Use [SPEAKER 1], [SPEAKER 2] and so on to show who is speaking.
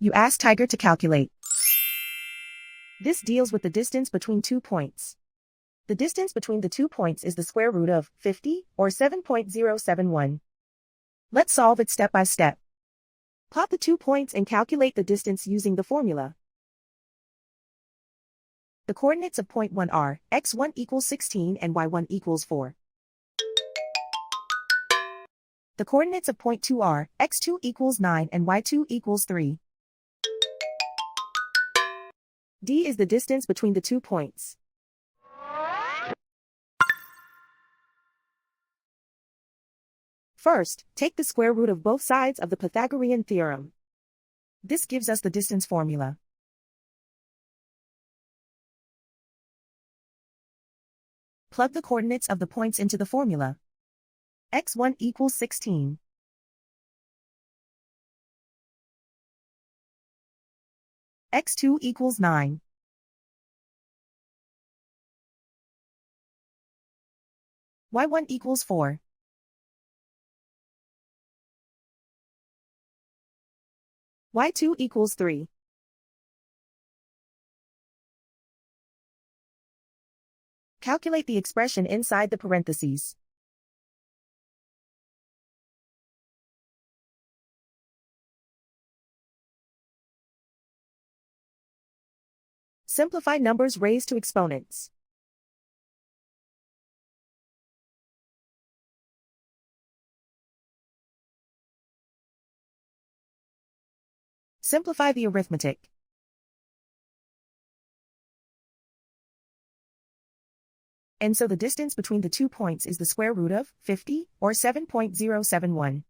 [SPEAKER 1] You ask Tiger to calculate. This deals with the distance between 2 points. The distance between the 2 points is the square root of 50, or 7.071. Let's solve it step by step. Plot the 2 points and calculate the distance using the formula. The coordinates of point 1 are x1 equals 16 and y1 equals 4. The coordinates of point 2 are x2 equals 9 and y2 equals 3. D is the distance between the 2 points. First, take the square root of both sides of the Pythagorean theorem. This gives us the distance formula. Plug the coordinates of the points into the formula. x1 equals 16. x2 equals 9. y1 equals 4. y2 equals 3. Calculate the expression inside the parentheses. Simplify numbers raised to exponents. Simplify the arithmetic. And so the distance between the 2 points is the square root of 50, or 7.071.